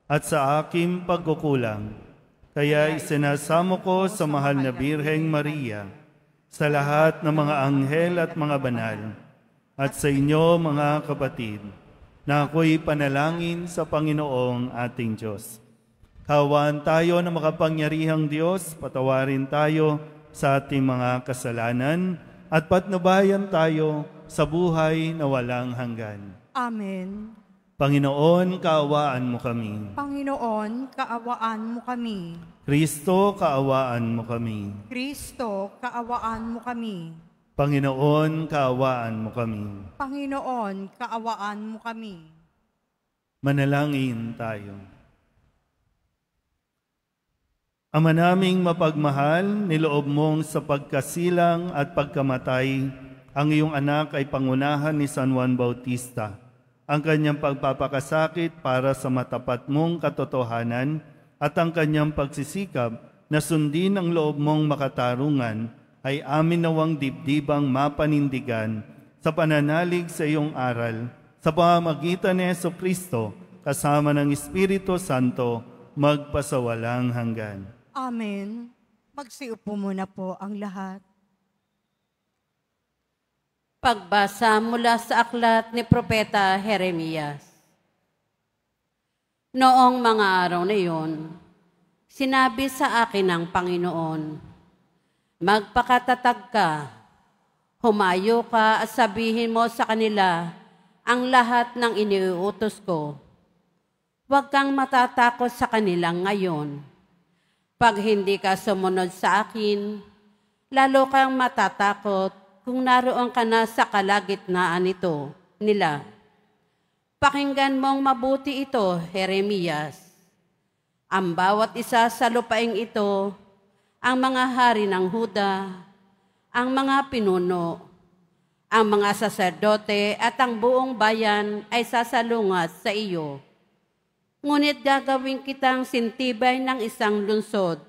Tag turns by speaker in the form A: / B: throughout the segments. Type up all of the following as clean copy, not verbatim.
A: at sa aking pagkukulang. Kaya isinasamo ko sa mahal na Birheng Maria, sa lahat ng mga anghel at mga banal, at sa inyo mga kapatid, na ako'y panalangin sa Panginoong ating Diyos. Kawaan tayo na makapangyarihang Diyos, patawarin tayo sa ating mga kasalanan at patnubayan tayo sa buhay na walang hanggan.
B: Amen.
A: Panginoon, kaawaan mo kami.
B: Panginoon, kaawaan mo kami.
A: Kristo, kaawaan mo kami.
B: Kristo, kaawaan mo kami.
A: Panginoon, kaawaan mo kami.
B: Panginoon, kaawaan mo kami.
A: Manalangin tayo. Ama naming mapagmahal, niloob mong sa pagkasilang at pagkamatay, ang iyong anak ay pangunahan ni San Juan Bautista. Ang kanyang pagpapakasakit para sa matapat mong katotohanan at ang kanyang pagsisikap na sundin ang loob mong makatarungan ay amin nawang dibdibang mapanindigan sa pananalig sa iyong aral sa pamamagitan ni Jesucristo kasama ng Espiritu Santo magpasawalang hanggan.
B: Amen. Magsiupo muna po ang lahat.
C: Pagbasa mula sa aklat ni Propeta Jeremias. Noong mga araw na iyon, sinabi sa akin ng Panginoon, magpakatatag ka, humayo ka at sabihin mo sa kanila ang lahat ng iniuutos ko. Huwag kang matatakot sa kanila ngayon. Pag hindi ka sumunod sa akin, lalo kang matatakot kung naroon ka na sa kalagitnaan nila. Pakinggan mong mabuti ito, Jeremias. Ang bawat isa sa lupaing ito, ang mga hari ng Huda, ang mga pinuno, ang mga saserdote at ang buong bayan ay sasalungat sa iyo. Ngunit gagawin kitang sintibay ng isang lungsod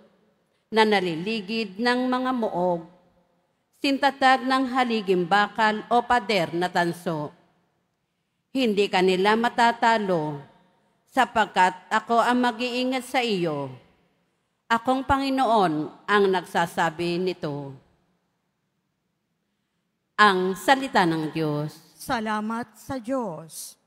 C: na naliligid ng mga muog, sintatag ng haliging bakal o pader na tanso. Hindi kanila matatalo, sapagkat ako ang mag-iingat sa iyo. Akong Panginoon ang nagsasabi nito. Ang salita ng Diyos.
B: Salamat sa Diyos.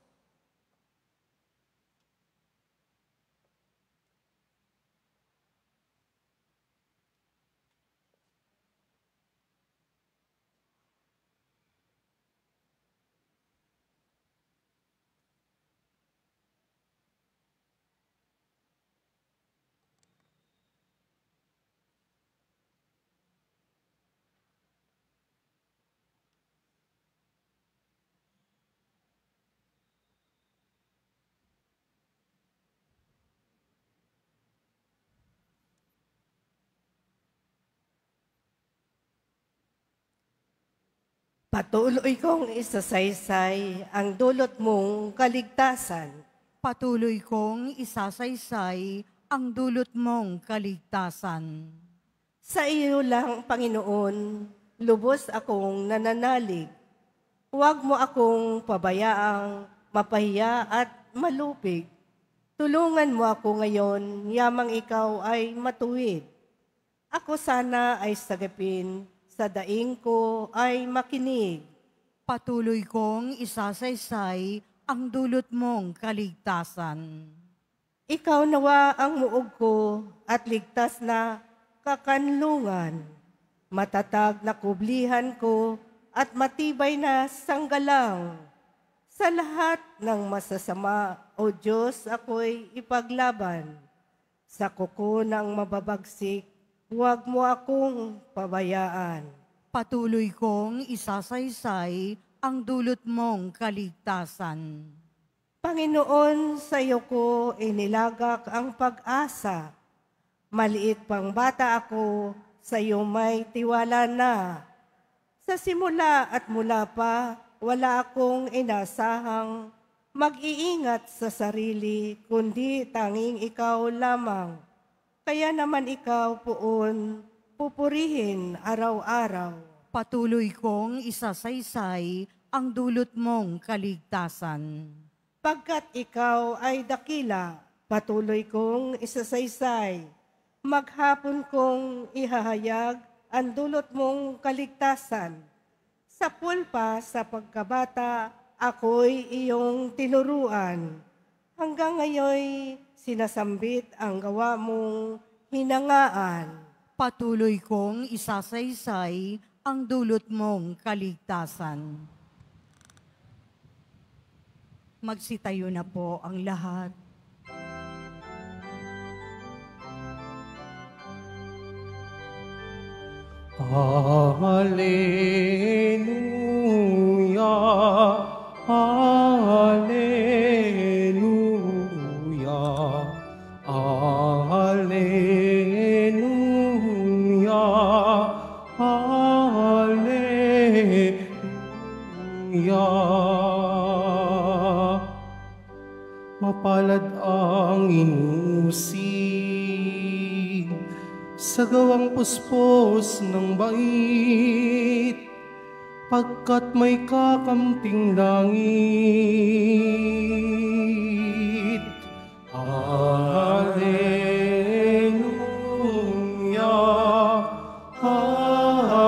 D: Patuloy kong isasaysay ang dulot mong kaligtasan.
B: Patuloy kong isasaysay ang dulot mong kaligtasan.
D: Sa iyo lang, Panginoon, lubos akong nananalig. Huwag mo akong pabayaang mapahiya at malupig. Tulungan mo ako ngayon, yamang ikaw ay matuwid. Ako sana ay sagapin, sa daing ko ay makinig.
B: Patuloy kong isasaysay ang dulot mong kaligtasan.
D: Ikaw nawa ang muog ko at ligtas na kakanlungan. Matatag na kublihan ko at matibay na sanggalang. Sa lahat ng masasama, O Diyos, ako'y ipaglaban. Sa kuko ng mababagsik, huwag mo akong pabayaan.
B: Patuloy kong isasaysay ang dulot mong kaligtasan.
D: Panginoon, sa iyo ko inilagak ang pag-asa. Maliit pang bata ako, sa iyo may tiwala na. Sa simula at mula pa, wala akong inasahang mag-iingat sa sarili, kundi tanging ikaw lamang. Kaya naman ikaw poon, pupurihin araw-araw.
B: Patuloy kong isasaysay ang dulot mong kaligtasan.
D: Pagkat ikaw ay dakila, Patuloy kong isasaysay, maghapon kong ihahayag ang dulot mong kaligtasan. Sa pulpa sa pagkabata, ako'y iyong tinuruan. Hanggang ngayon, sinasambit ang gawa mong hinangaan.
B: Patuloy kong isasaysay ang dulot mong kaligtasan. Magsitayo na po ang lahat.
E: Hallelujah, Hallelujah, Hallelujah, Hallelujah. Mapalad ang inusig sa gawang puspos ng bait, pagkat may kakamting langit. Hallelujah, Hallelujah,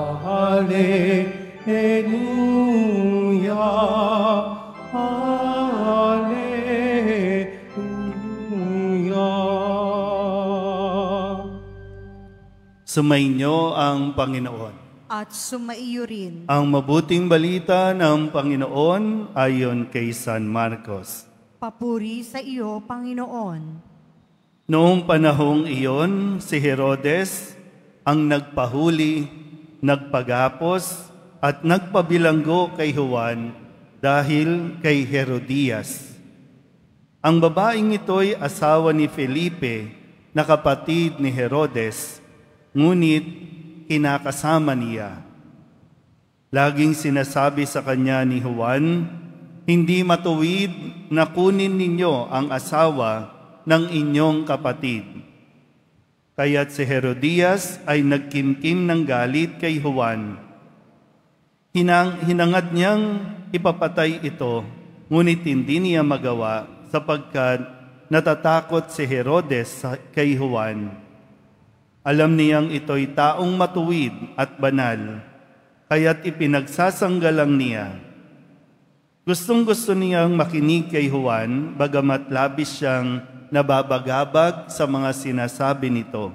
E: Hallelujah,
A: Sumainyo ang Panginoon.
B: At sumaiyo rin.
A: Ang mabuting balita ng Panginoon ayon kay San Marcos.
B: Papuri sa iyo, Panginoon.
A: Noong panahong iyon, si Herodes ang nagpahuli, nagpagapos at nagpabilanggo kay Juan dahil kay Herodias. Ang babaeng ito'y asawa ni Felipe na kapatid ni Herodes, ngunit kinakasama niya. Laging sinasabi sa kanya ni Juan, hindi matuwid na kunin ninyo ang asawa ng inyong kapatid. Kaya't si Herodias ay nagkimkim ng galit kay Juan. Hinangad niyang ipapatay ito, ngunit hindi niya magawa sapagkat natatakot si Herodes kay Juan. Alam niyang ito'y taong matuwid at banal, kaya't ipinagsasanggalang niya. Gustong-gusto niyang makinig kay Juan, bagamat labis siyang nababagabag sa mga sinasabi nito.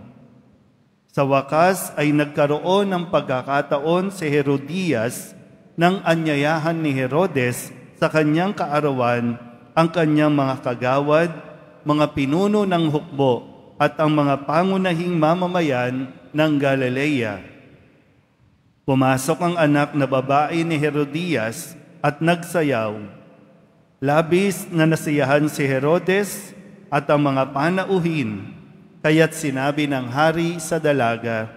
A: Sa wakas ay nagkaroon ng pagkakataon si Herodias nang anyayahan ni Herodes sa kanyang kaarawan ang kanyang mga kagawad, mga pinuno ng hukbo, at ang mga pangunahing mamamayan ng Galilea. Pumasok ang anak na babae ni Herodias at nagsayaw. Labis na nasiyahan si Herodes at ang mga panauhin, kaya't sinabi ng hari sa dalaga,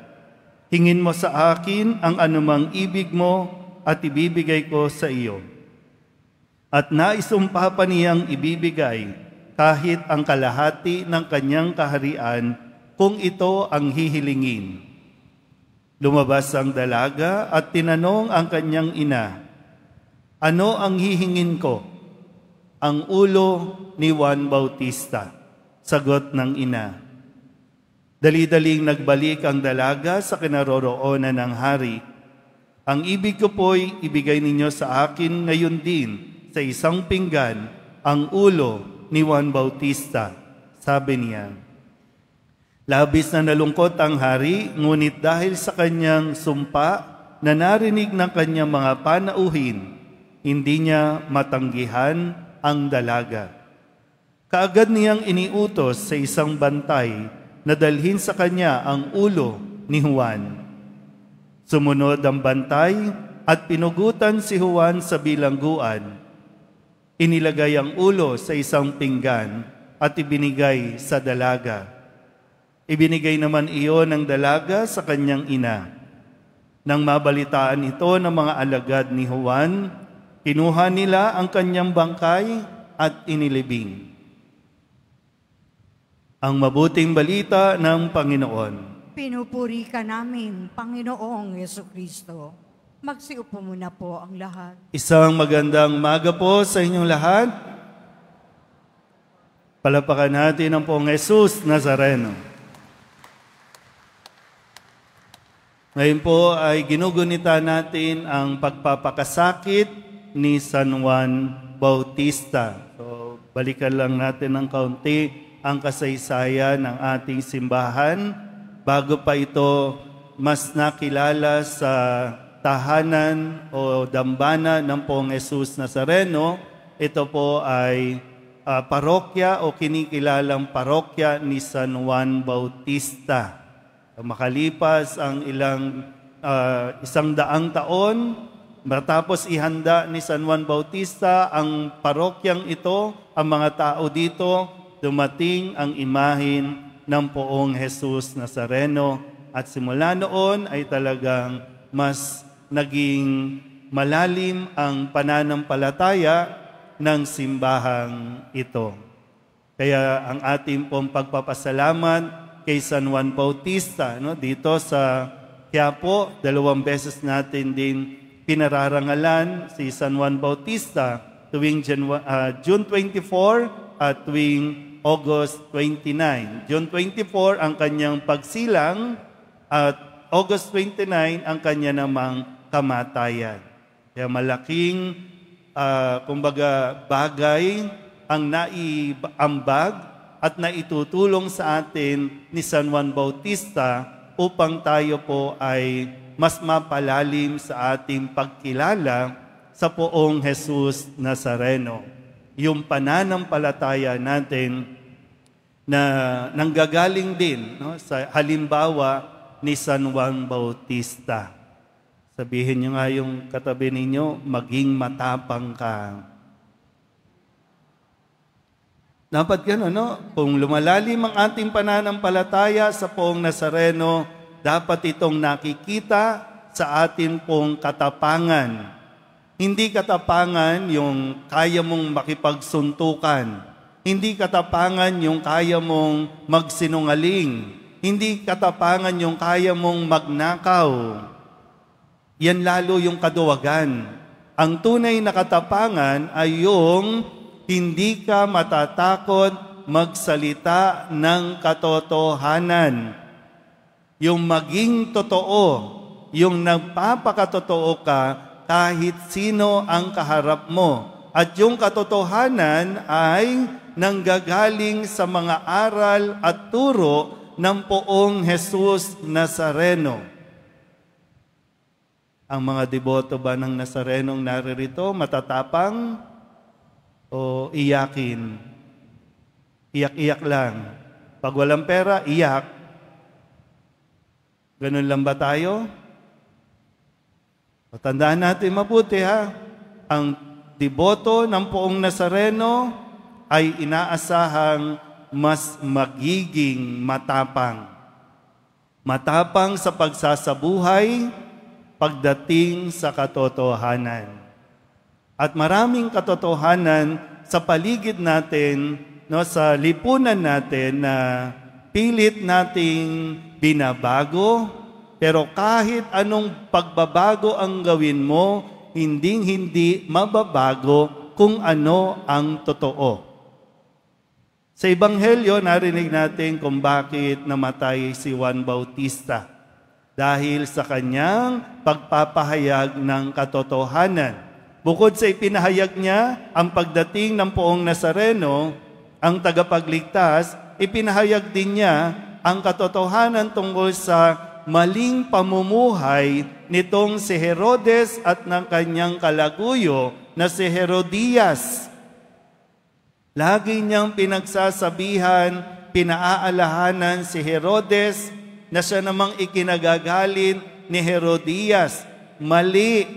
A: "Hingin mo sa akin ang anumang ibig mo at ibibigay ko sa iyo." At naisumpa pa niyang ibibigay kahit ang kalahati ng kanyang kaharian kung ito ang hihilingin. Lumabas ang dalaga at tinanong ang kanyang ina, "Ano ang hihingin ko?" "Ang ulo ni Juan Bautista," sagot ng ina. Dali-daling nagbalik ang dalaga sa kinaroroonan ng hari. "Ang ibig ko po'y ibigay ninyo sa akin ngayon din sa isang pinggan ang ulo ni Juan Bautista," sabi niya. Labis na nalungkot ang hari, ngunit dahil sa kanyang sumpa na narinig ng kanyang mga panauhin, hindi niya matanggihan ang dalaga. Kaagad niyang iniutos sa isang bantay na dalhin sa kanya ang ulo ni Juan. Sumunod ang bantay at pinugutan si Juan sa bilangguan. Inilagay ang ulo sa isang pinggan at ibinigay sa dalaga. Ibinigay naman iyon ng dalaga sa kanyang ina. Nang mabalitaan ito ng mga alagad ni Juan, kinuha nila ang kanyang bangkay at inilibing. Ang mabuting balita ng Panginoon.
B: Pinupuri ka namin, Panginoong Yesukristo. Magsiupo muna po ang lahat.
A: Isang magandang umaga po sa inyong lahat. Palapakan natin ang Poong Jesus Nazareno. Ngayon po ay ginugunita natin ang pagpapakasakit ni San Juan Bautista. So, balikan lang natin ng kaunti ang kasaysayan ng ating simbahan bago pa ito mas nakilala sa tahanan o dambana ng Poong Jesus Nazareno. Ito po ay parokya o kinikilalang parokya ni San Juan Bautista. Makalipas ang 100 taon, matapos ihanda ni San Juan Bautista ang parokyang ito, ang mga tao dito, dumating ang imahin ng Poong Jesus Nazareno. At simula noon ay talagang mas naging malalim ang pananampalataya ng simbahang ito. Kaya ang ating pong pagpapasalamat kay San Juan Bautista, dito sa Quiapo, 2 beses natin din pinararangalan si San Juan Bautista tuwing June 24 at tuwing August 29. June 24 ang kanyang pagsilang at August 29 ang kanya namang kamatayan. Kaya malaking bagay ang naiambag at naitutulong sa atin ni San Juan Bautista upang tayo po ay mas mapalalim sa ating pagkilala sa Poong Jesus Nazareno. Yung pananampalataya natin na nanggagaling din sa halimbawa ni San Juan Bautista. Sabihin niyo nga yung katabi ninyo, maging matapang ka. Dapat gano'n, Kung lumalalim ang ating pananampalataya sa Poong Nazareno, dapat itong nakikita sa atin pong katapangan. Hindi katapangan yung kaya mong makipagsuntukan. Hindi katapangan yung kaya mong magsinungaling. Hindi katapangan yung kaya mong magnakaw. Yan lalo yung kaduwagan. Ang tunay na katapangan ay yung hindi ka matatakot magsalita ng katotohanan. Yung maging totoo, yung nagpapakatotoo ka kahit sino ang kaharap mo. At yung katotohanan ay nanggagaling sa mga aral at turo ng Poong Jesus Nazareno. Ang mga deboto ba ng Nazarenong naririto, matatapang o iyakin? Iyak-iyak lang. Pag walang pera, iyak. Ganun lang ba tayo? O, tandaan natin mabuti ang deboto ng Poong Nazareno ay inaasahang mas magiging matapang. Matapang sa pagsasabuhay pagdating sa katotohanan. At maraming katotohanan sa paligid natin, sa lipunan natin na pilit nating binabago, pero kahit anong pagbabago ang gawin mo, hindi mababago kung ano ang totoo. Sa Ebanghelyo, narinig natin kung bakit namatay si Juan Bautista. Dahil sa kanyang pagpapahayag ng katotohanan. Bukod sa ipinahayag niya ang pagdating ng Poong Nazareno, ang tagapagligtas, ipinahayag din niya ang katotohanan tungkol sa maling pamumuhay nitong si Herodes at ng kanyang kalaguyo na si Herodias. Lagi niyang pinagsasabihan, pinaaalahanan si Herodes na siya namang ikinagagalin ni Herodias. Mali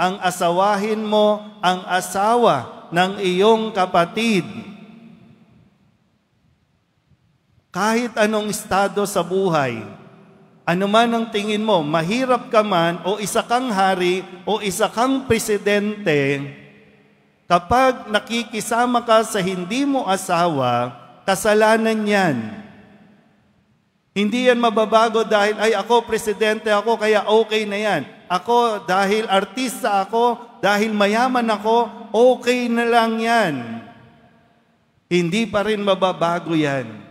A: ang asawahin mo ang asawa ng iyong kapatid. Kahit anong estado sa buhay, anuman ang tingin mo, mahirap ka man o isa kang hari o isa kang presidente, kapag nakikisama ka sa hindi mo asawa, kasalanan yan. Hindi yan mababago dahil, ay ako presidente ako, kaya okay na yan. ako, dahil artista ako, dahil mayaman ako, okay na lang yan. Hindi pa rin mababago yan.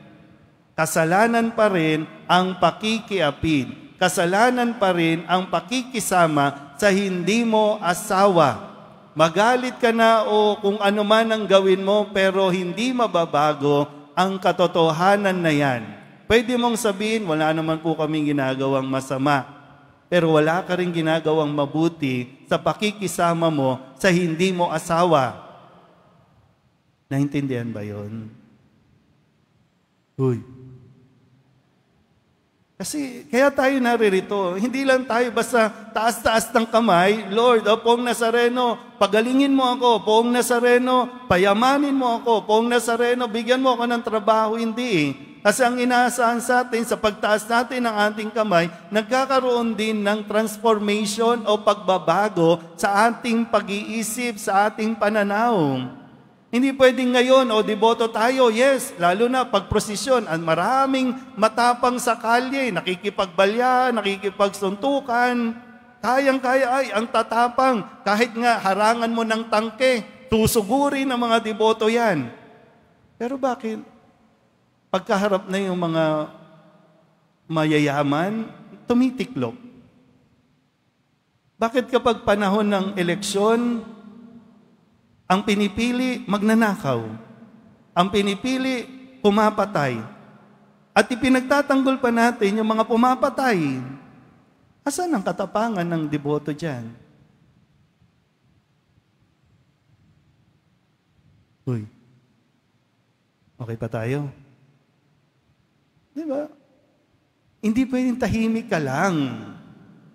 A: Kasalanan pa rin ang pakikiapid. Kasalanan pa rin ang pakikisama sa hindi mo asawa. Magalit ka na o kung ano man ang gawin mo, pero hindi mababago ang katotohanan na yan. Pwede mong sabihin, wala naman po kaming ginagawang masama. Pero wala ka rin ginagawang mabuti sa pakikisama mo sa hindi mo asawa. Naintindihan ba yun? Uy. Kasi kaya tayo naririto, hindi lang tayo basta taas-taas ng kamay, Lord, Poong Nazareno, pagalingin mo ako, Poong Nazareno, payamanin mo ako, Poong Nazareno, bigyan mo ako ng trabaho, hindi. Kasi ang inaasahan sa atin, sa pagtaas natin ng ating kamay, nagkakaroon din ng transformation o pagbabago sa ating pag-iisip, sa ating pananaw. Hindi pwedeng ngayon, deboto tayo, yes, lalo na pag-prosesyon, ang maraming matapang sa kalye, nakikipagbalya, nakikipagsuntukan, kayang-kaya ay ang tatapang, kahit nga harangan mo ng tangke, tusugurin ng mga deboto yan. Pero bakit? Pagkaharap na yung mga mayayaman, tumitiklop. Bakit kapag panahon ng eleksyon, ang pinipili, magnanakaw. Ang pinipili, pumapatay. At ipinagtatanggol pa natin yung mga pumapatay. Asan ang katapangan ng deboto dyan? Uy, okay pa tayo? Diba? Hindi pwedeng tahimik ka lang.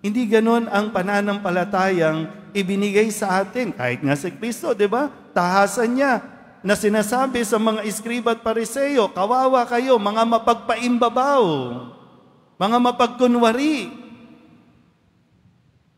A: Hindi ganon ang pananampalatayang ibinigay sa atin. Kahit nga si Kristo, di ba? Tahasan niya na sinasabi sa mga iskriba at pariseo, kawawa kayo, mga mapagpaimbabaw, mga mapagkunwari.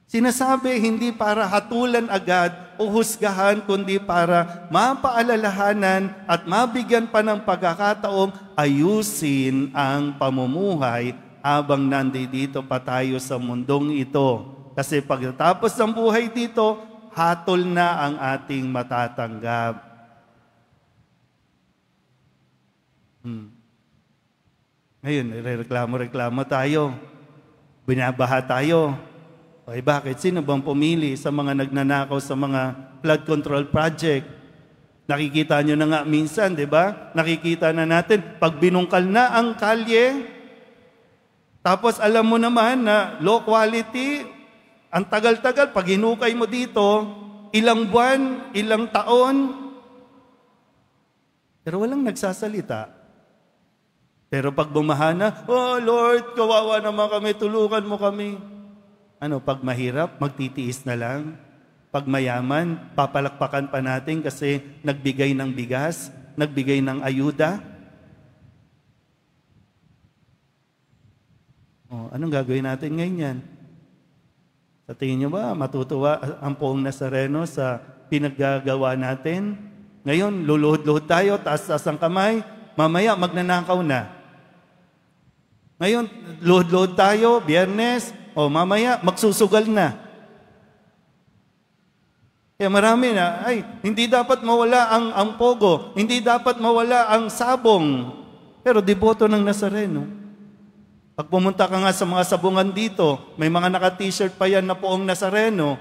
A: Sinasabi hindi para hatulan agad o husgahan, kundi para mapaalalahanan at mabigyan pa ng pagkakataong ayusin ang pamumuhay habang nandito pa tayo sa mundong ito. Kasi pagkatapos ng buhay dito, hatol na ang ating matatanggap. Ngayon, reklamo tayo. Binabaha tayo. Okay, bakit? Sino bang pumili sa mga nagnanakaw sa mga flood control project? Nakikita nyo na nga minsan, di ba? Nakikita na natin, pag binungkal na ang kalye, tapos alam mo naman na low quality, ang tagal-tagal, pag hinukay mo dito, ilang buwan, ilang taon, pero walang nagsasalita. Pero pag bumaha na, oh Lord, kawawa naman kami, tulungan mo kami. Ano, pag mahirap, magtitiis na lang. Pag mayaman, papalakpakan pa natin kasi nagbigay ng bigas, nagbigay ng ayuda. Oh, anong gagawin natin ngayon yan? Sa tingin nyo ba, matutuwa ang Poong Nazareno sa pinaggagawa natin? Ngayon, luluhod-luhod tayo, taas-taas ang kamay, mamaya magnanakaw na. Ngayon, luhod-luhod tayo, Biyernes, mamaya magsusugal na. Kaya marami na, hindi dapat mawala ang pogo, hindi dapat mawala ang sabong. Pero deboto ng Nazareno. Pag pumunta ka nga sa mga sabungan dito, may mga naka-t-shirt pa yan na Poong Nazareno.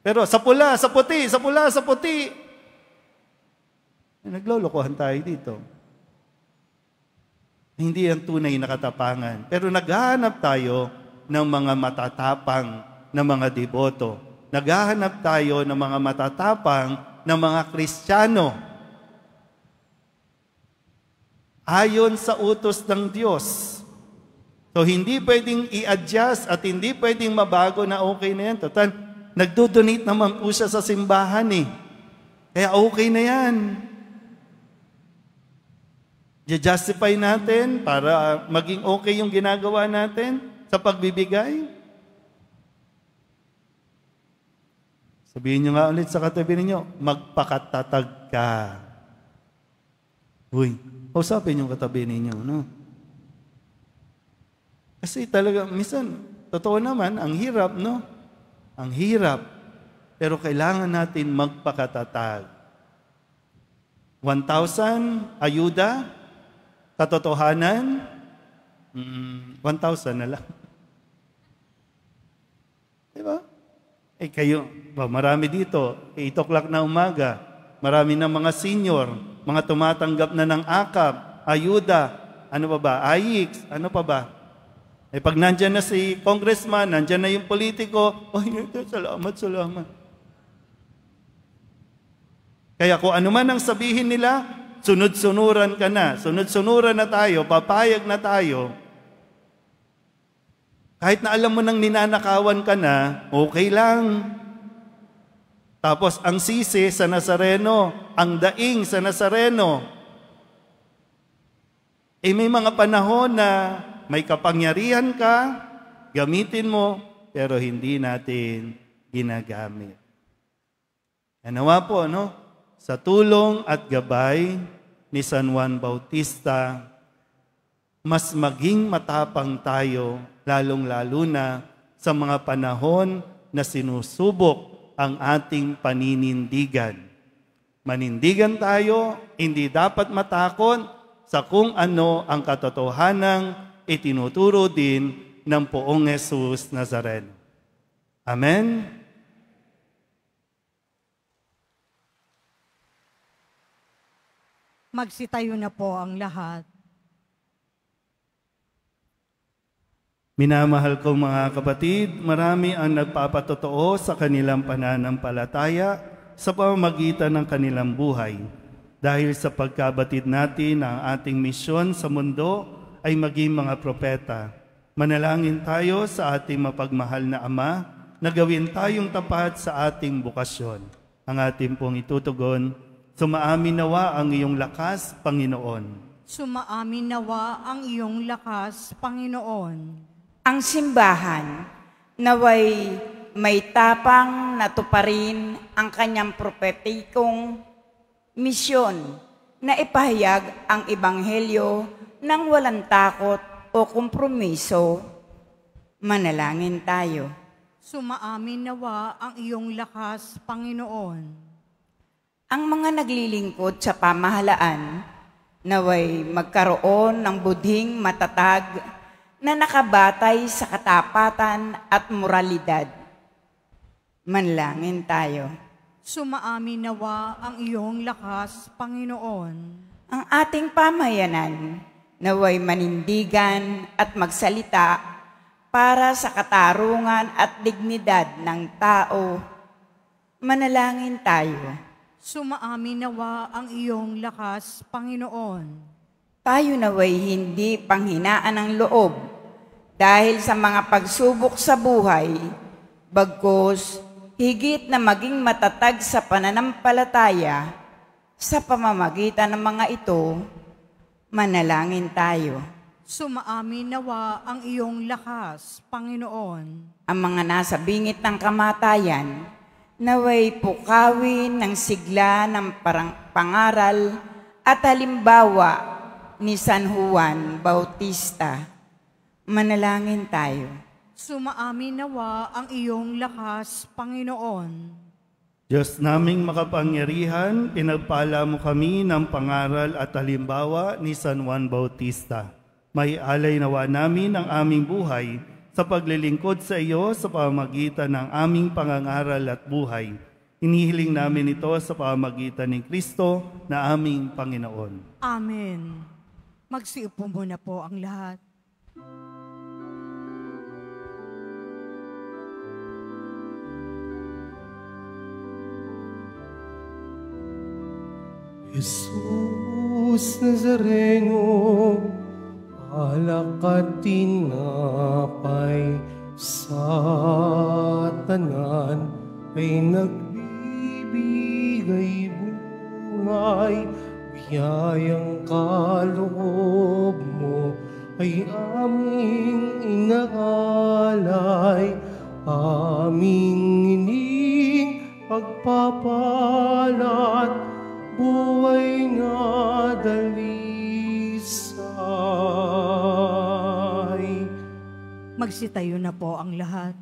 A: Pero sa pula, sa puti, sa pula, sa puti. Naglolokohan tayo dito. Hindi yan tunay na katapangan. Pero naghahanap tayo ng mga matatapang na mga deboto. Naghahanap tayo ng mga matatapang na mga Kristiyano. Ayon sa utos ng Diyos. So, hindi pwedeng i-adjust at hindi pwedeng mabago na okay na yan. Total, nagdo-donate naman po siya sa simbahan eh. Kaya okay na yan. I-justify natin para maging okay yung ginagawa natin sa pagbibigay. Sabihin nyo nga ulit sa katabi ninyo, magpakatatag ka. Uy, kausapin yung katabi ninyo, no? Kasi talaga, minsan, Totoo naman, ang hirap, no? Ang hirap. Pero kailangan natin magpakatatag. 1,000, ayuda, katotohanan, 1,000 na lang. Diba? Kayo, marami dito, 8 o'clock na umaga, marami ng mga senior, mga tumatanggap na ng AKAP, ayuda, ano pa ba, AIX, ano pa ba? Pag nandyan na si congressman, nandyan na yung politiko, salamat. Kaya kung ano man ang sabihin nila, sunod-sunuran ka na. Sunod-sunuran na tayo, papayag na tayo. Kahit na alam mo nang ninanakawan ka na, okay lang. Tapos ang sisi sa Nazareno, ang daing sa Nazareno. May mga panahon na may kapangyarihan ka, gamitin mo, pero hindi natin ginagamit. Nawa po, no? Sa tulong at gabay ni San Juan Bautista, mas maging matapang tayo, lalong-lalo na sa mga panahon na sinusubok ang ating paninindigan. Manindigan tayo, hindi dapat matakot sa kung ano ang katotohanang itinuturo din ng Poong Jesus Nazareno. Amen?
B: Magsitayo na po ang lahat.
A: Minamahal kong mga kapatid, marami ang nagpapatotoo sa kanilang pananampalataya sa pamamagitan ng kanilang buhay. Dahil sa pagkabatid natin ang ating misyon sa mundo ay maging mga propeta. Manalangin tayo sa ating mapagmahal na Ama na gawin tayong tapat sa ating bukasyon. Ang ating pong itutugon, sumaamin nawa ang iyong lakas, Panginoon.
B: Sumaamin nawa ang iyong lakas, Panginoon.
F: Ang simbahan naway may tapang na tuparin ang kanyang propetikong misyon na ipahayag ang ebanghelyo ng walang takot o kompromiso. Manalangin tayo.
B: Sumaamin nawa ang iyong lakas, Panginoon.
F: Ang mga naglilingkod sa pamahalaan naway magkaroon ng budhing matatag na nakabatay sa katapatan at moralidad. Manalangin tayo.
B: Sumaamin nawa ang iyong lakas, Panginoon.
F: Ang ating pamayanan naway manindigan at magsalita para sa katarungan at dignidad ng tao. Manalangin tayo.
B: Sumaamin nawa ang iyong lakas, Panginoon.
F: Tayo naway hindi panghinaan ng loob dahil sa mga pagsubok sa buhay, bagkus higit na maging matatag sa pananampalataya sa pamamagitan ng mga ito. Manalangin tayo.
B: Sumaamin nawa ang iyong lakas, Panginoon.
F: Ang mga nasa bingit ng kamatayan, naway pukawin ng sigla ng pangaral at halimbawa ni San Juan Bautista. Manalangin tayo.
B: Sumaamin nawa ang iyong lakas, Panginoon.
A: Diyos naming makapangyarihan, pinagpala mo kami ng pangaral at halimbawa ni San Juan Bautista. May alay nawa namin ang aming buhay sa paglilingkod sa iyo sa pamamagitan ng aming pangangaral at buhay. Inihiling namin ito sa pamamagitan ni Kristo na aming Panginoon.
B: Amen. Magsiupo muna po ang lahat.
E: Jesus Nazareno, alak at tinapay sa tanan ay nagbibigay buhay. Biyayang kaloob mo ay aming inaalay, aming ining pagpapalat, buhay na dalisay.
B: Magsitayo na po ang lahat.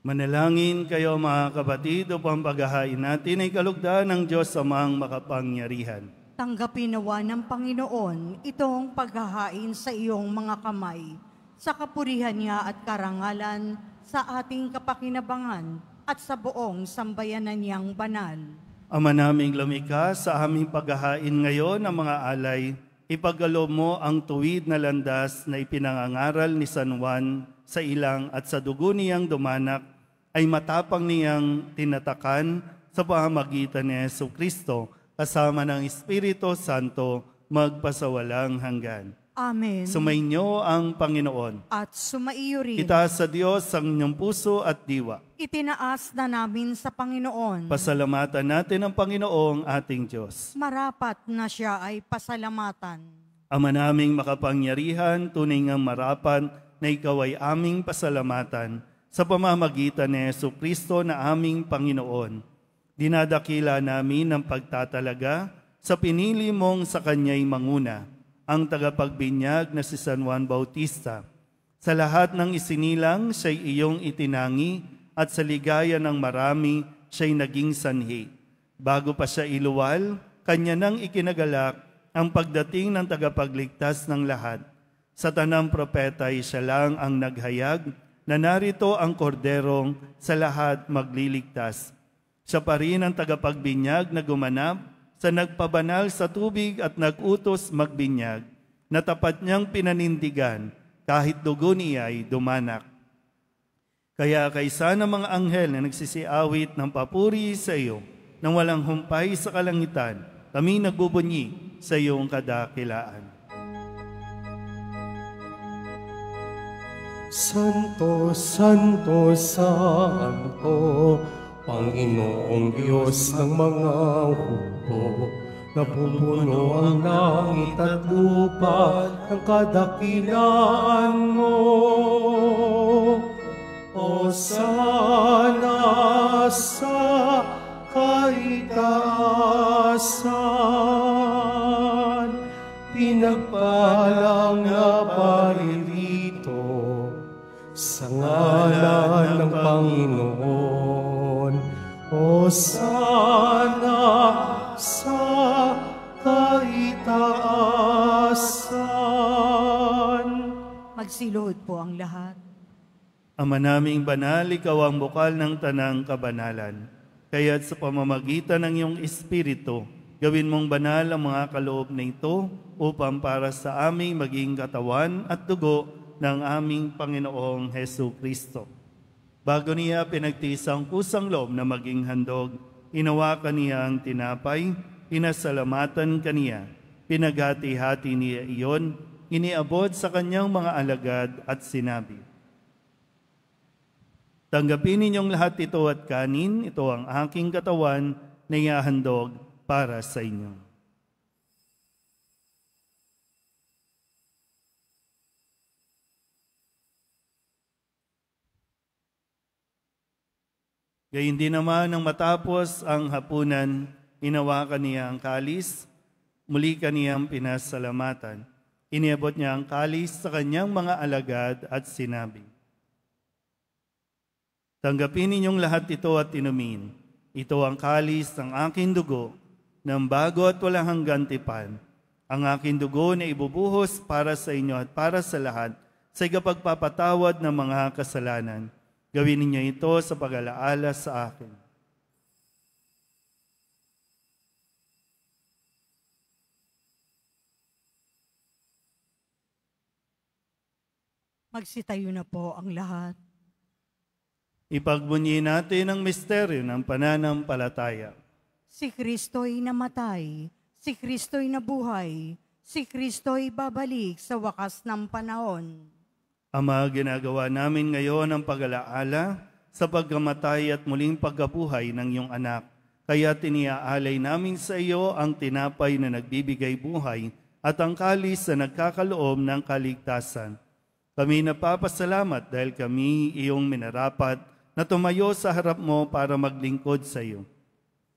A: Manalangin kayo mga kapatid upang paghahain natin ay kalugdan ng Diyos Amang makapangyarihan.
B: Tanggapin nawa ng Panginoon itong paghahain sa iyong mga kamay, sa kapurihan niya at karangalan, sa ating kapakinabangan at sa buong sambayanan niyang banal.
A: Ama naming lumikha, sa aming paghahain ngayon ng mga alay, ipagkaloob mo ang tuwid na landas na ipinangangaral ni San Juan sa ilang at sa dugo niyang dumanak ay matapang niyang tinatakan sa pamamagitan ni Jesucristo kasama ng Espiritu Santo magpasawalang hanggan.
B: Amen.
A: Sumainyo ang Panginoon.
B: At sumaiyo rin.
A: Itaas sa Diyos ang inyong puso at diwa.
B: Itinaas na namin sa Panginoon.
A: Pasalamatan natin ang Panginoong ating Diyos.
B: Marapat na siya ay pasalamatan.
A: Ama naming makapangyarihan, tunay ngang marapat na ikaw ay aming pasalamatan sa pamamagitan ni Jesucristo na aming Panginoon. Dinadakila namin ang pagtatalaga sa pinili mong sa Kanya'y manguna, ang tagapagbinyag na si San Juan Bautista. Sa lahat ng isinilang, siya'y iyong itinangi at sa ligaya ng marami, siya'y naging sanhi. Bago pa siya iluwal, kanya nang ikinagalak ang pagdating ng tagapagligtas ng lahat. Sa tanang propeta ay siya lang ang naghayag na narito ang korderong sa lahat magliligtas. Siya pa rin ang tagapagbinyag na gumanap sa nagpabanal sa tubig at nagutos magbinyag, na tapat niyang pinanindigan kahit dugo niya ay dumanak. Kaya kaysa ng mga anghel na nagsisiawit ng papuri sa iyo, nang walang humpay sa kalangitan, kami nagbubunyi sa iyong kadakilaan.
E: Santo, Santo, Santo, Panginoong Diyos ng mga hukbo, napupuno ang langit at lupa ng kadakilaan mo. Hosana sa kaitaasan, pinagpalang na paririto sa ngalan ng Panginoon. Hosana sa kaitaasan.
B: Magsilod po ang lahat.
A: Ama naming banal, ikaw ang bukal ng tanang kabanalan. Kaya't sa pamamagitan ng iyong Espiritu, gawin mong banal ang mga kaloob na ito upang para sa aming maging katawan at dugo ng aming Panginoong Jesucristo. Bago niya pinagtiis ang kusang loob na maging handog, inawakan niya ang tinapay, pinasalamatan kaniya, pinaghati-hati niya iyon, iniabot sa kanyang mga alagad at sinabi, tanggapin ninyong lahat ito at kanin, ito ang aking katawan na ihahandog para sa inyo. Gayun din naman nang matapos ang hapunan, inawakan niya ang kalis, muli kaniyang pinasalamatan. Iniabot niya ang kalis sa kanyang mga alagad at sinabi, tanggapin ninyong lahat ito at inumin. Ito ang kalis ng aking dugo, ng bago at walang hanggang tipan. Ang aking dugo na ibubuhos para sa inyo at para sa lahat sa ikapagpapatawad ng mga kasalanan. Gawin ninyo ito sa pag-alaala sa akin.
B: Magsitayo na po ang lahat.
A: Ipagbunyi natin ang misteryo ng pananampalataya.
B: Si Kristo'y namatay, si Kristo'y nabuhay, si Kristo'y babalik sa wakas ng panahon.
A: Ama, ginagawa namin ngayon ang pag-alaala sa pagkamatay at muling pagkabuhay ng iyong anak. Kaya tiniaalay namin sa iyo ang tinapay na nagbibigay buhay at ang kalis na nagkakaloob ng kaligtasan. Kami napapasalamat dahil kami iyong minarapat na tumayo sa harap mo para maglingkod sa iyo.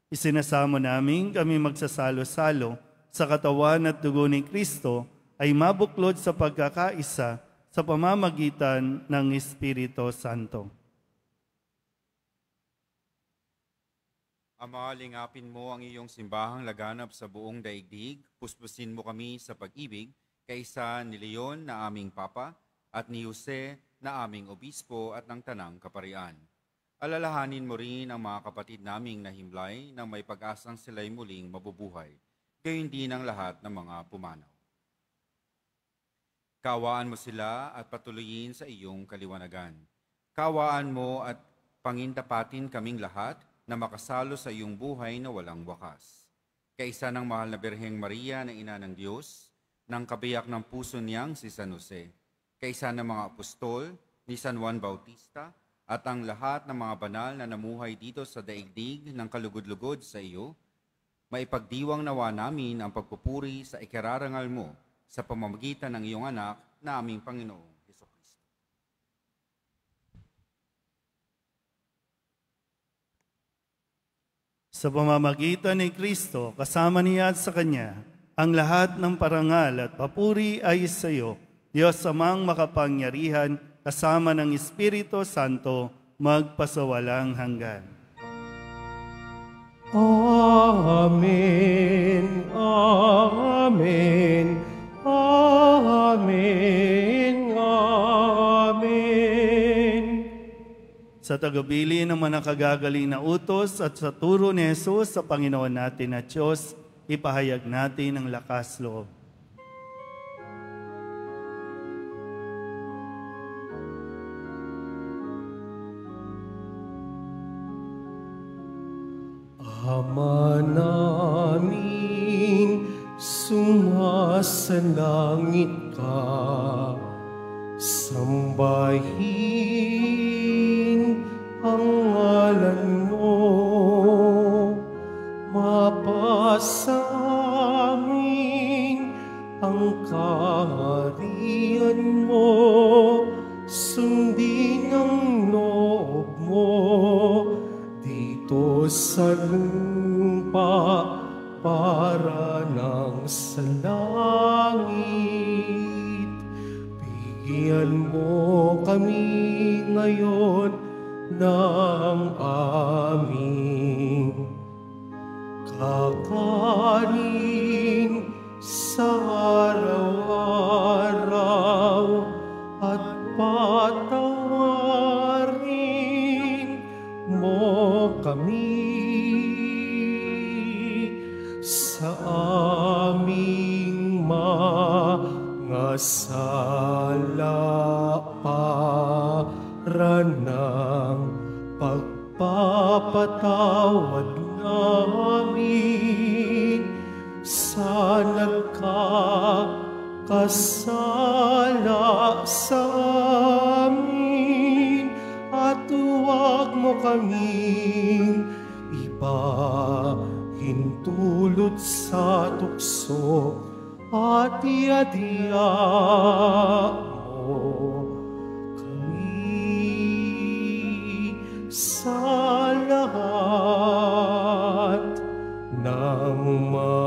A: Isinasamo namin kami magsasalo-salo sa katawan at dugo ni Kristo ay mabuklod sa pagkakaisa sa pamamagitan ng Espiritu Santo.
G: Ama, lingapin mo ang iyong simbahang laganap sa buong daigdig. Puspusin mo kami sa pag-ibig, kaisa ni Leon na aming Papa at ni Jose na aming Obispo at ng Tanang Kaparian. Alalahanin mo rin ang mga kapatid naming nahimlay nang may pag-asang sila'y muling mabubuhay, gayon din ang lahat ng mga pumanaw. Kawaan mo sila at patuloyin sa iyong kaliwanagan. Kawaan mo at pangindapatin kaming lahat na makasalo sa iyong buhay na walang wakas. Kaisa ng mahal na Birheng Maria na Ina ng Diyos, ng kabiyak ng puso niyang si San Jose, kaisa ng mga apostol ni San Juan Bautista, at ang lahat ng mga banal na namuhay dito sa daigdig ng kalugod-lugod sa iyo, maipagdiwang nawa namin ang pagpupuri sa ikararangal mo sa pamamagitan ng iyong anak na aming Panginoong Hesukristo.
A: Sa pamamagitan ni Kristo, kasama niya at sa Kanya, ang lahat ng parangal at papuri ay sa iyo, Diyos Amang makapangyarihan, kasama ng Espiritu Santo, magpasawalang hanggan.
E: Amen, amen, amen, amen.
A: Sa tagubilin ng mga nakagagaling na utos at sa turo ni Jesus sa Panginoon natin at Diyos, ipahayag natin ang lakas loob.
E: Ama namin, sumasalangit ka, sambahin ang ngalan mo, mapasa amin ang kaharian mo, sundin ang loob mo dito sa lupa para nang sa langit. Bigyan mo kami ngayon ng aming kakanin sa araw-araw at patawarin mo kami sa aming mga sala para ng pagpapatawad namin sa nagkakasala sa amin, at huwag mo kaming ipahintulot sa tukso at iadya mo kami sa lahat ng masama.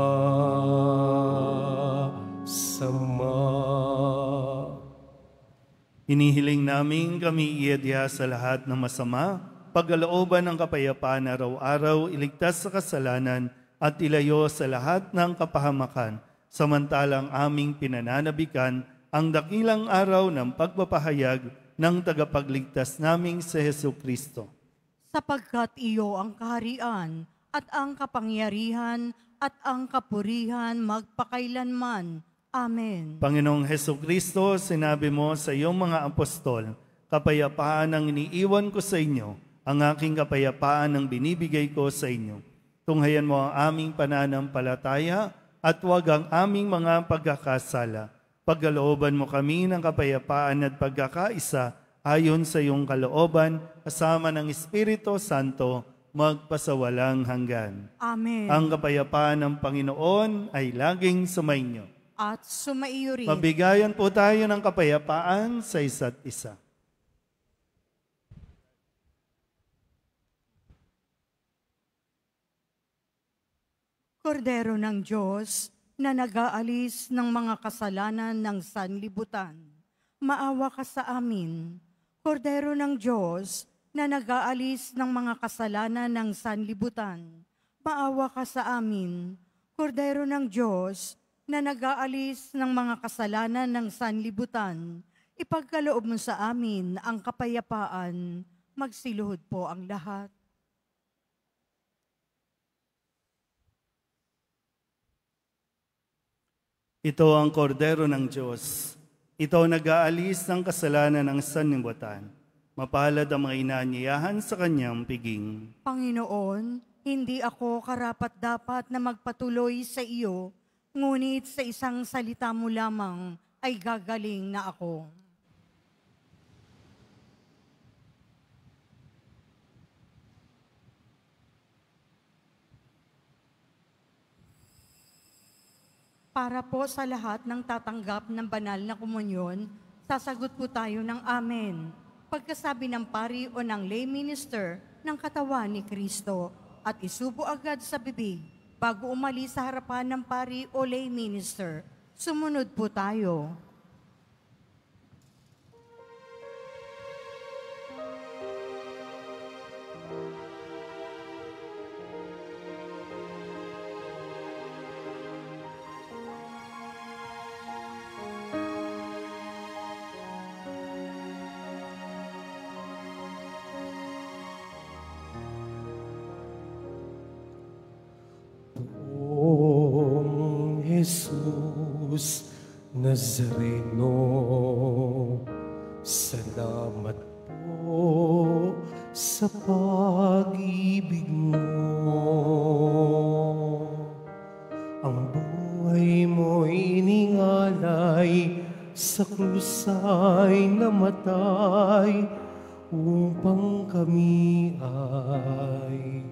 A: Hinihiling namin kami iadya sa lahat ng masama, pagkalooban ng kapayapaan araw-araw, iligtas sa kasalanan at ilayo sa lahat ng kapahamakan, samantalang aming pinananabikan ang dakilang araw ng pagpapahayag ng tagapagligtas naming si Hesukristo.
B: Sapagkat iyo ang kaharian at ang kapangyarihan at ang kapurihan magpakailanman. Amen.
A: Panginoong Hesukristo, sinabi mo sa iyong mga apostol, kapayapaan ang iniiwan ko sa inyo, ang aking kapayapaan ang binibigay ko sa inyo. Tunghayan mo ang aming pananampalataya at huwag ang aming mga pagkakasala. Pagkalooban mo kami ng kapayapaan at pagkakaisa ayon sa iyong kalooban, kasama ng Espiritu Santo, magpasawalang hanggan.
B: Amen.
A: Ang kapayapaan ng Panginoon ay laging sumainyo.
B: At sumaiyo rin.
A: Mabigayan po tayo ng kapayapaan sa isa't isa.
B: Kordero ng Diyos na nag-aalis ng mga kasalanan ng sanlibutan, maawa ka sa amin. Kordero ng Diyos, na nag-aalis ng mga kasalanan ng sanlibutan, maawa ka sa amin. Kordero ng Diyos, na nag-aalis ng mga kasalanan ng sanlibutan, ipagkaloob mo sa amin ang kapayapaan. Magsiluhod po ang lahat.
A: Ito ang kordero ng Diyos. Ito ang nag-aalis ng kasalanan ng sanlibutan. Mapalad ang mga inaanyayahan sa kanyang piging.
B: Panginoon, hindi ako karapat-dapat na magpatuloy sa iyo, ngunit sa isang salita mo lamang ay gagaling na ako. Para po sa lahat ng tatanggap ng banal na komunyon, sasagot po tayo ng Amen. Pagkasabi ng pari o ng lay minister ng katawan ni Kristo at isubo agad sa bibig bago umalis sa harapan ng pari o lay minister. Sumunod po tayo.
E: Jesus Nazareno, salamat po sa pag-ibig mo. Ang buhay mo'y iningalay, sa krus ay namatay, upang kami ay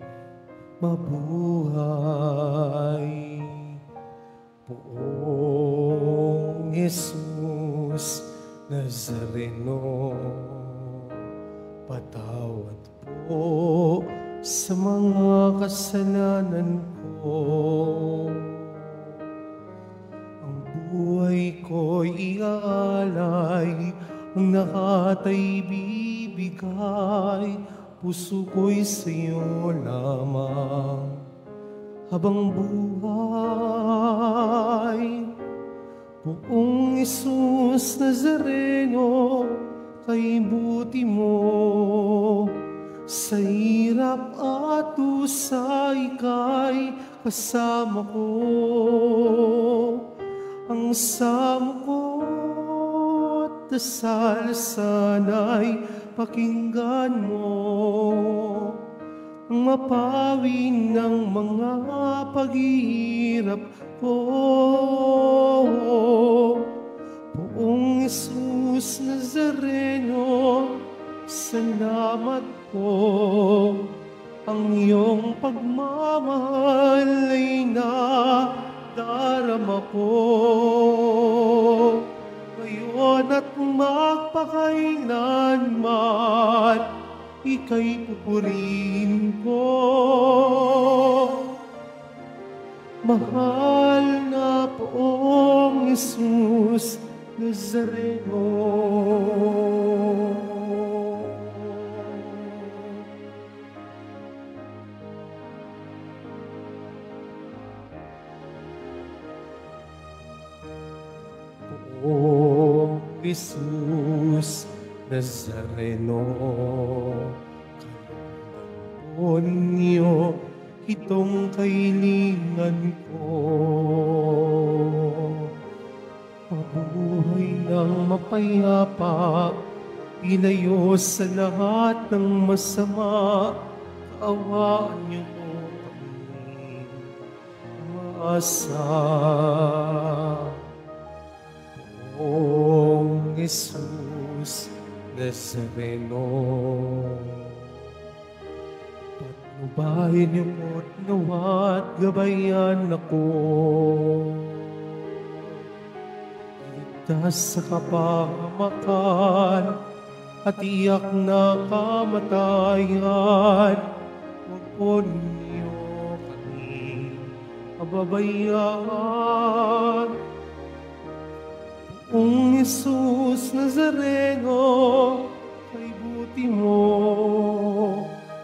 E: mabuhay. Poong Jesus Nazareno, patawad po sa mga kasalanan ko. Ang buhay ko'y iaalay, ang lahat ay bibigay, puso ko'y sa'yo lamang habang buhay. Poong Jesus Nazareno, kay buti mo, sa hirap at dusa ika'y kasama ko. Ang samo ko't dasal sana'y pakinggan mo, ang mapawi ng mga paghihirap ko. Poong Jesus Nazareno, salamat po. Ang iyong pagmamahal ay nadarama ko. Ngayon at magpakailanman, ika'y pupurihin ko. Mahal na Poong Jesus Nazareno. Poong Jesus Nazareno, kalooban niyo itong kahilingan ko. Mabuhay ng mapayapa, ilayo sa lahat ng masama, kaawaan niyo po kami umaasa. Poong Jesus Nazareno, patnubayan niyo po't nawa't gabayan ako. Ligtas sa kapahamakan at iyak na kamatayan, huwag po niyo kami pababayaan. Kung Jesus Nazareno, kay buti mo,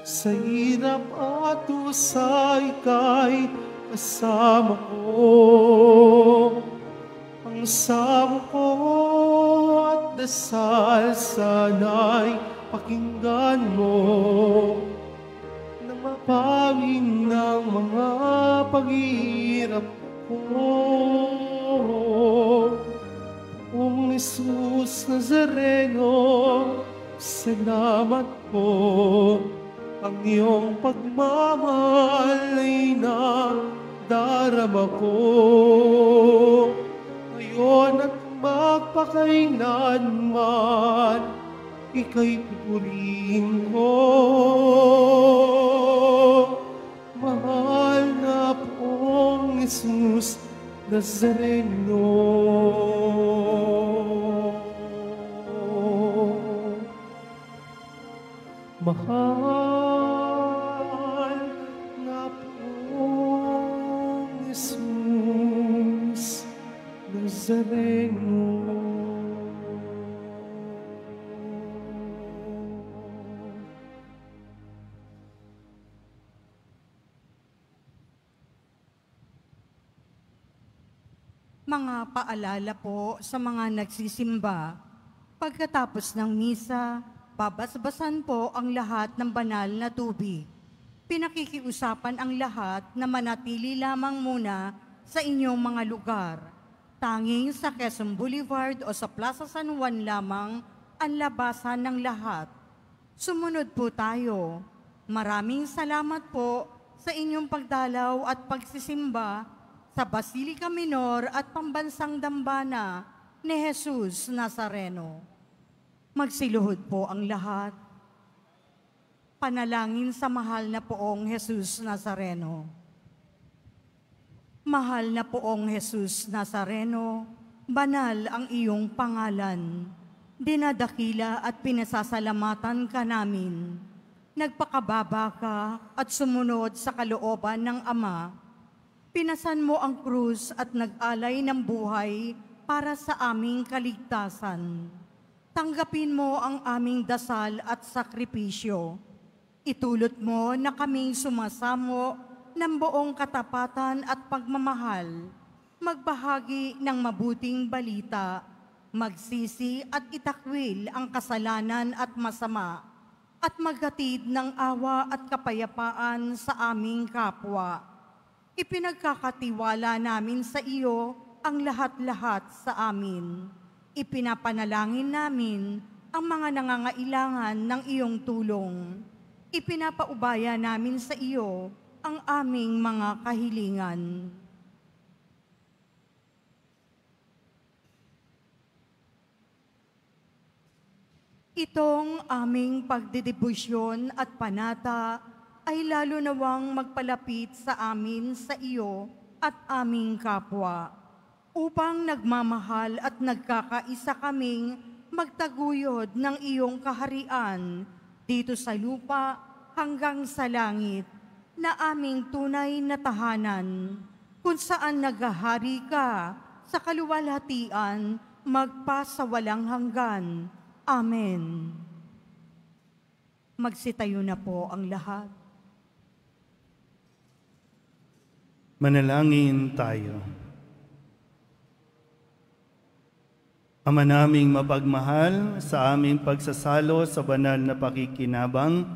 E: sa hirap at usay kay kasama ko. Ang samo ko at dasal sana'y pakinggan mo, nang mapawin ng mga paghihirap ko. Kung Jesus Nazareno, salamat po. Ang iyong pagmamahal ay nadarama ko. Ngayon at magpakailanman, ika'y pupurihin ko. Mahal na pong Jesus Nazareno. Mahal na pong Jesus Nazareno.
B: Mga paalala po sa mga nagsisimba, pagkatapos ng misa, babasbasan po ang lahat ng banal na tubig. Pinakikiusapan ang lahat na manatili lamang muna sa inyong mga lugar. Tanging sa Quezon Boulevard o sa Plaza San Juan lamang ang labasan ng lahat. Sumunod po tayo. Maraming salamat po sa inyong pagdalaw at pagsisimba sa Basilica Minor at Pambansang Dambana ni Jesus Nazareno. Magsiluhod po ang lahat. Panalangin sa mahal na poong Jesus Nazareno. Mahal na poong Jesus Nazareno, banal ang iyong pangalan. Dinadakila at pinasasalamatan ka namin. Nagpakababa ka at sumunod sa kalooban ng Ama. Pinasan mo ang krus at nag-alay ng buhay para sa aming kaligtasan. Tanggapin mo ang aming dasal at sakripisyo. Itulot mo na kaming sumasamo ng buong katapatan at pagmamahal, magbahagi ng mabuting balita, magsisi at itakwil ang kasalanan at masama, at maghatid ng awa at kapayapaan sa aming kapwa. Ipinagkakatiwala namin sa iyo ang lahat-lahat sa amin. Ipinapanalangin namin ang mga nangangailangan ng iyong tulong. Ipinapaubaya namin sa iyo ang aming mga kahilingan. Itong aming pagdedebosyon at panata ay lalo nawang magpalapit sa amin sa iyo at aming kapwa, upang nagmamahal at nagkakaisa kaming magtaguyod ng iyong kaharian dito sa lupa hanggang sa langit, na aming tunay na tahanan, kung saan naghahari ka sa kaluwalhatian magpasawalang hanggan. Amen. Magsitayo na po ang lahat.
A: Manalangin tayo. Ama naming mapagmahal, sa aming pagsasalo sa banal na pakikinabang,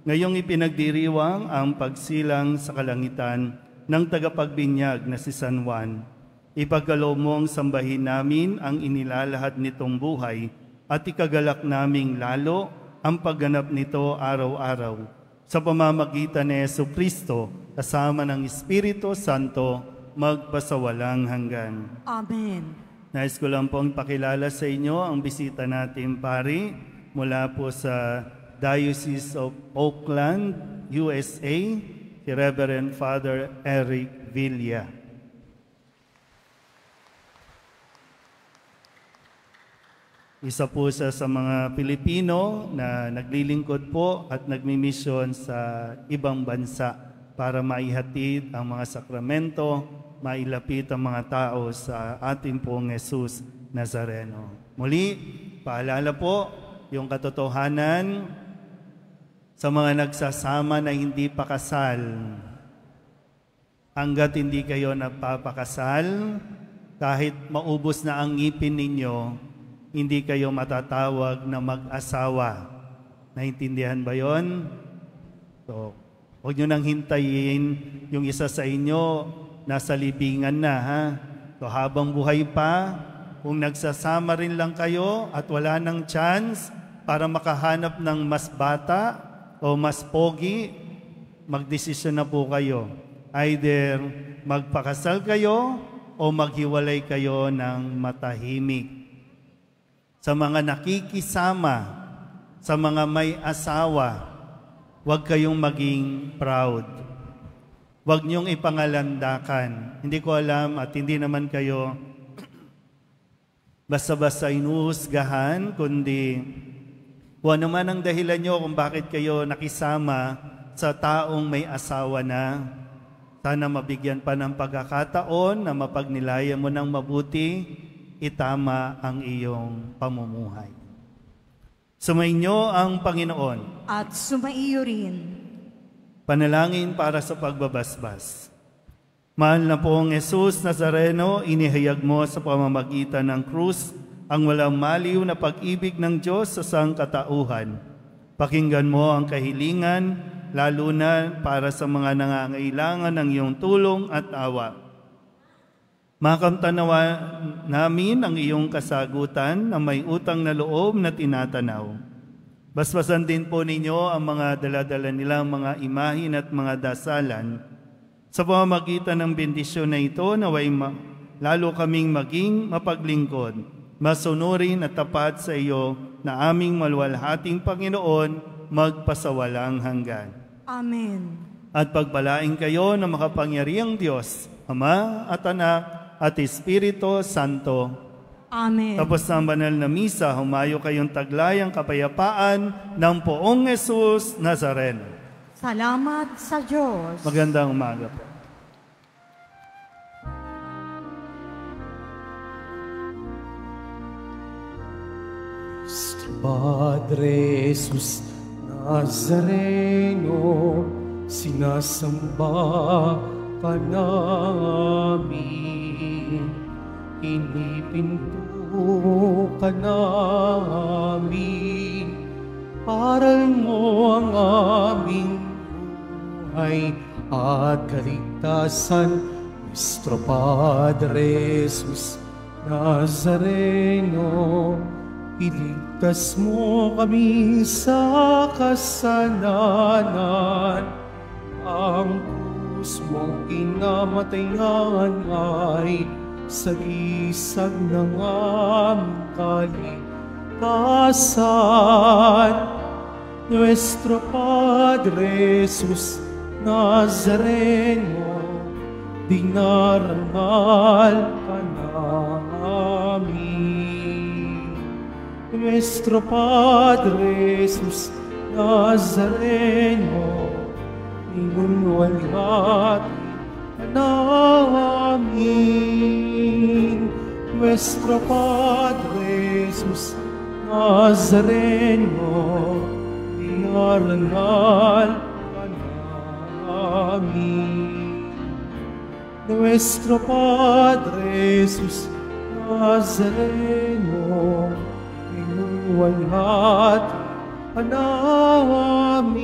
A: ngayong ipinagdiriwang ang pagsilang sa kalangitan ng tagapagbinyag na si San Juan. Ipagkaloob mong sambahin namin ang inilalahad nitong buhay at ikagalak naming lalo ang pagganap nito araw-araw. Sa pamamagitan ni Jesucristo, kasama ng Espiritu Santo, magpasawalang hanggan.
B: Amen.
A: Nais ko lang pong pakilala sa inyo ang bisita nating pari mula po sa Diocese of Oakland, USA, si Reverend Father Eric Villa. Isa po siya sa mga Pilipino na naglilingkod po at nagmimisyon sa ibang bansa para maihatid ang mga sakramento, mailapit ang mga tao sa ating pong Jesus Nazareno. Muli, paalala po yung katotohanan sa mga nagsasama na hindi pa kasal. Hanggat hindi kayo nagpapakasal, kahit maubos na ang ngipin ninyo, hindi kayo matatawag na mag-asawa. Naintindihan ba yon? So, huwag nyo nang hintayin yung isa sa inyo nasa libingan na, ha? So, habang buhay pa, kung nagsasama rin lang kayo at wala nang chance para makahanap ng mas bata o mas pogi, magdesisyon na po kayo. Either magpakasal kayo o maghiwalay kayo ng matahimik. Sa mga nakikisama, sa mga may asawa, huwag kayong maging proud. Huwag niyong ipangalandakan. Hindi ko alam at hindi naman kayo basta-basta inuhusgahan, kundi kung ano man ang dahilan nyo kung bakit kayo nakisama sa taong may asawa na, sana mabigyan pa ng pagkakataon na mapagnilayan mo ng mabuti, itama ang iyong pamumuhay. Sumainyo ang Panginoon.
B: At sumaiyo rin.
A: Panalangin para sa pagbabasbas. Mahal na pong Jesus Nazareno, inihayag mo sa pamamagitan ng krus ang walang maliw na pag-ibig ng Diyos sa sangkatauhan. Pakinggan mo ang kahilingan, lalo na para sa mga nangangailangan ng iyong tulong at awa. Makamtanawa namin ang iyong kasagutan na may utang na loob na tinatanaw. Basbasan din po ninyo ang mga daladala nilang mga imahin at mga dasalan. Sa pamamagitan ng bendisyon na ito, naway lalo kaming maging mapaglingkod, masunurin at tapat sa iyo na aming maluwalhating Panginoon magpasawalang hanggan.
B: Amen.
A: At pagpalain kayo ng makapangyarihang Diyos, Ama at Anak at Espiritu Santo.
B: Amen.
A: Tapos na ang banal na misa, humayo kayong taglayang kapayapaan ng Poong Jesus Nazareno.
B: Salamat sa Diyos.
A: Magandang umaga po.
E: Padre Jesus Nazareno, sinasamba ka namin, inipinto ka namin, aral mo ang aming buhay at kaligtasan. Nuestro Padre Jesus Nazareno, iligtas mo kami sa kasalanan. Ang krus mong kinamatayan ay sagisag ng aming kaligtasan. Nuestro Padre Jesus Nazareno, dinarangal ka namin. Nuestro Padre Jesus Nazareno, inunuwalhati ka namin. Nuestro Padre Jesus Nazareno, dinarangal ka namin. Nuestro Padre Jesus Nazareno, inunuwalhati ka namin.